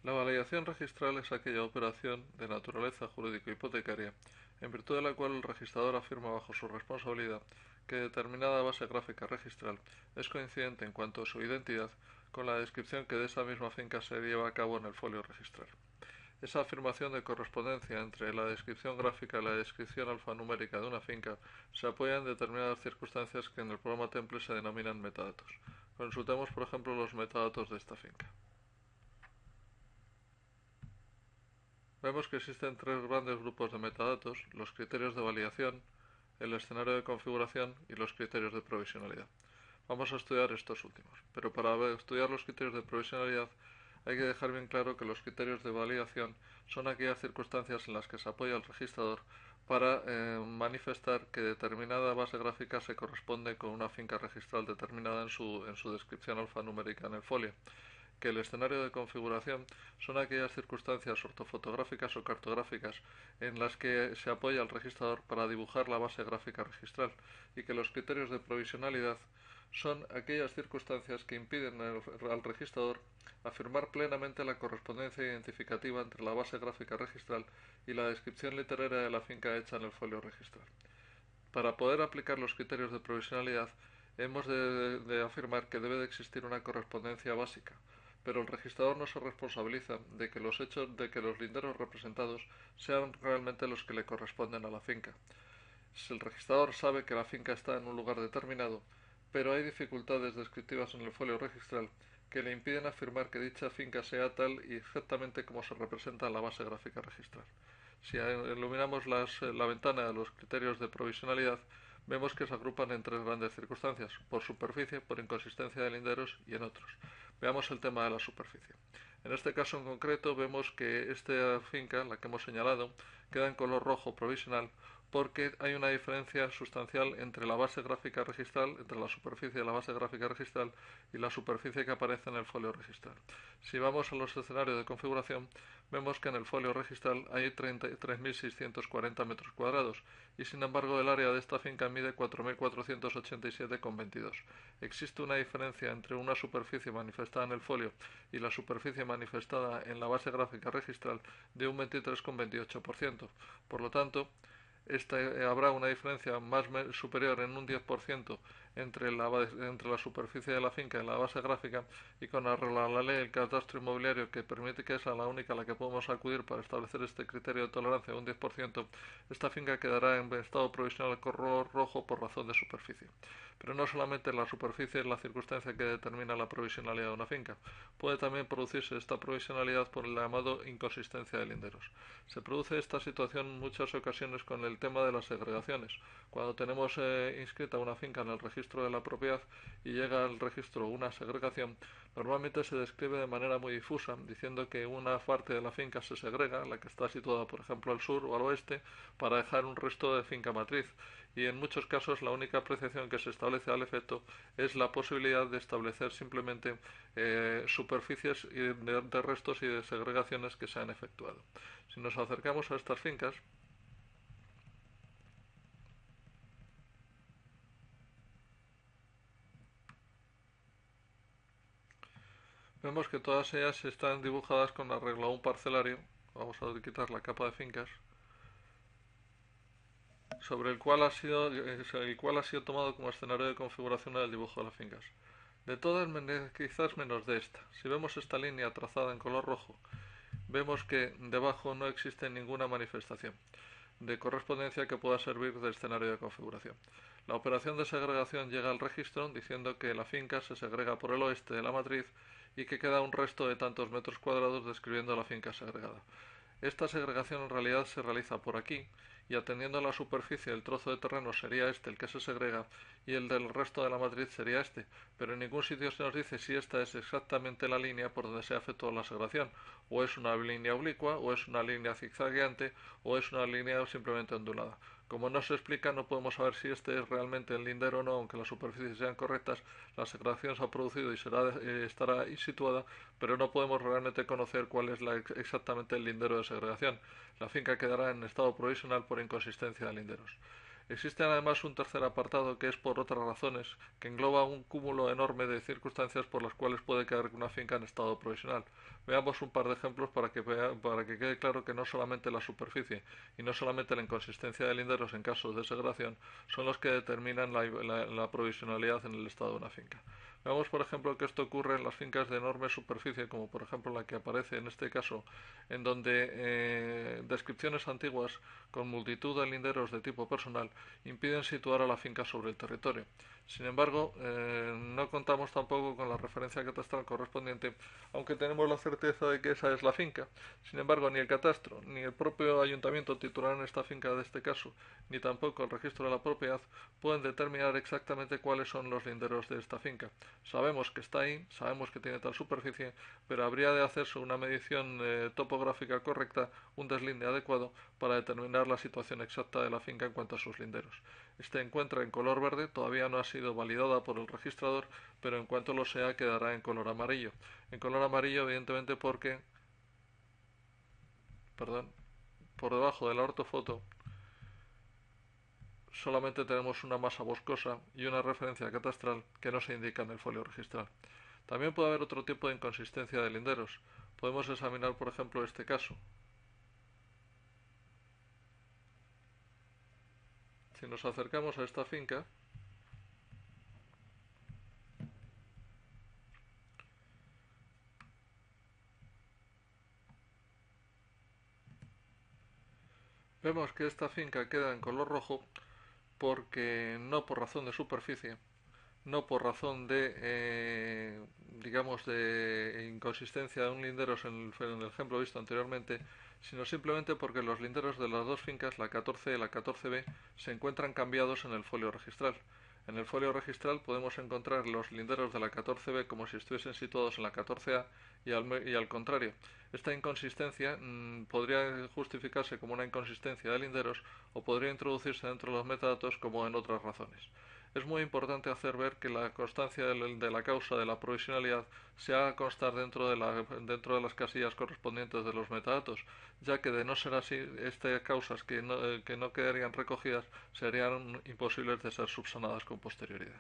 La validación registral es aquella operación de naturaleza jurídico-hipotecaria, en virtud de la cual el registrador afirma bajo su responsabilidad que determinada base gráfica registral es coincidente en cuanto a su identidad con la descripción que de esa misma finca se lleva a cabo en el folio registral. Esa afirmación de correspondencia entre la descripción gráfica y la descripción alfanumérica de una finca se apoya en determinadas circunstancias que en el programa Temple se denominan metadatos. Consultemos, por ejemplo, los metadatos de esta finca. Vemos que existen tres grandes grupos de metadatos: los criterios de validación, el escenario de configuración y los criterios de provisionalidad. Vamos a estudiar estos últimos, pero para estudiar los criterios de provisionalidad hay que dejar bien claro que los criterios de validación son aquellas circunstancias en las que se apoya el registrador para manifestar que determinada base gráfica se corresponde con una finca registral determinada en su descripción alfanumérica en el folio, que el escenario de configuración son aquellas circunstancias ortofotográficas o cartográficas en las que se apoya el registrador para dibujar la base gráfica registral, y que los criterios de provisionalidad son aquellas circunstancias que impiden al registrador afirmar plenamente la correspondencia identificativa entre la base gráfica registral y la descripción literaria de la finca hecha en el folio registral. Para poder aplicar los criterios de provisionalidad, hemos de afirmar que debe de existir una correspondencia básica, pero el registrador no se responsabiliza de que los hechos de que los linderos representados sean realmente los que le corresponden a la finca. Si el registrador sabe que la finca está en un lugar determinado, pero hay dificultades descriptivas en el folio registral que le impiden afirmar que dicha finca sea tal y exactamente como se representa en la base gráfica registral. Si iluminamos la ventana de los criterios de provisionalidad, vemos que se agrupan en tres grandes circunstancias: por superficie, por inconsistencia de linderos y en otros. Veamos el tema de la superficie. En este caso en concreto vemos que esta finca, la que hemos señalado, queda en color rojo provisional porque hay una diferencia sustancial entre la base gráfica registral, entre la superficie de la base gráfica registral y la superficie que aparece en el folio registral. Si vamos a los escenarios de configuración, vemos que en el folio registral hay 3.640 metros cuadrados y sin embargo el área de esta finca mide 4.487,22. Existe una diferencia entre una superficie manifestada en el folio y la superficie manifestada en la base gráfica registral de un 23,28%. Por lo tanto, habrá una diferencia más superior en un 10% entre la superficie de la finca y la base gráfica, y con la ley del catastro inmobiliario, que permite que sea la única a la que podemos acudir para establecer este criterio de tolerancia de un 10%, esta finca quedará en estado provisional color rojo por razón de superficie. Pero no solamente la superficie es la circunstancia que determina la provisionalidad de una finca. Puede también producirse esta provisionalidad por el llamado inconsistencia de linderos. Se produce esta situación en muchas ocasiones con el tema de las segregaciones. Cuando tenemos inscrita una finca en el registro de la propiedad y llega al registro una segregación, normalmente se describe de manera muy difusa, diciendo que una parte de la finca se segrega, la que está situada por ejemplo al sur o al oeste, para dejar un resto de finca matriz, y en muchos casos la única apreciación que se establece al efecto es la posibilidad de establecer simplemente superficies de restos y de segregaciones que se han efectuado. Si nos acercamos a estas fincas, vemos que todas ellas están dibujadas con arreglo a un parcelario. Vamos a quitar la capa de fincas, sobre el cual ha sido tomado como escenario de configuración del dibujo de las fincas. De todas, quizás menos de esta. Si vemos esta línea trazada en color rojo, vemos que debajo no existe ninguna manifestación de correspondencia que pueda servir de escenario de configuración. La operación de segregación llega al registro diciendo que la finca se segrega por el oeste de la matriz y que queda un resto de tantos metros cuadrados describiendo la finca segregada. Esta segregación en realidad se realiza por aquí, y atendiendo a la superficie del trozo de terreno sería este el que se segrega y el del resto de la matriz sería este, pero en ningún sitio se nos dice si esta es exactamente la línea por donde se ha efectuado la segregación, o es una línea oblicua, o es una línea zigzagueante, o es una línea simplemente ondulada. Como no se explica, no podemos saber si este es realmente el lindero o no, aunque las superficies sean correctas. La segregación se ha producido y estará situada, pero no podemos realmente conocer cuál es exactamente el lindero de segregación. La finca quedará en estado provisional por inconsistencia de linderos. Existe además un tercer apartado que es por otras razones, que engloba un cúmulo enorme de circunstancias por las cuales puede quedar una finca en estado provisional. Veamos un par de ejemplos para que quede claro que no solamente la superficie y no solamente la inconsistencia de linderos en casos de segregación son los que determinan la provisionalidad en el estado de una finca. Veamos, por ejemplo, que esto ocurre en las fincas de enorme superficie, como por ejemplo la que aparece en este caso, en donde descripciones antiguas con multitud de linderos de tipo personal impiden situar a la finca sobre el territorio. Sin embargo, no contamos tampoco con la referencia catastral correspondiente, aunque tenemos la certeza de que esa es la finca. Sin embargo, ni el catastro, ni el propio ayuntamiento titular en esta finca de este caso, ni tampoco el registro de la propiedad pueden determinar exactamente cuáles son los linderos de esta finca. Sabemos que está ahí, sabemos que tiene tal superficie, pero habría de hacerse una medición topográfica correcta, un deslinde adecuado para determinar la situación exacta de la finca en cuanto a sus linderos. Este encuentra en color verde, todavía no ha sido validada por el registrador, pero en cuanto lo sea quedará en color amarillo. En color amarillo evidentemente porque, perdón, por debajo de la ortofoto solamente tenemos una masa boscosa y una referencia catastral que no se indica en el folio registral. También puede haber otro tipo de inconsistencia de linderos. Podemos examinar, por ejemplo, este caso. Si nos acercamos a esta finca, vemos que esta finca queda en color rojo porque no por razón de superficie, no por razón de, digamos, de inconsistencia de un linderos en el ejemplo visto anteriormente, sino simplemente porque los linderos de las dos fincas, la 14 y la 14B, se encuentran cambiados en el folio registral. En el folio registral podemos encontrar los linderos de la 14B como si estuviesen situados en la 14A y al contrario. Esta inconsistencia podría justificarse como una inconsistencia de linderos o podría introducirse dentro de los metadatos como en otras razones. Es muy importante hacer ver que la constancia de la causa de la provisionalidad se haga constar dentro de las casillas correspondientes de los metadatos, ya que de no ser así, estas causas que no quedarían recogidas serían imposibles de ser subsanadas con posterioridad.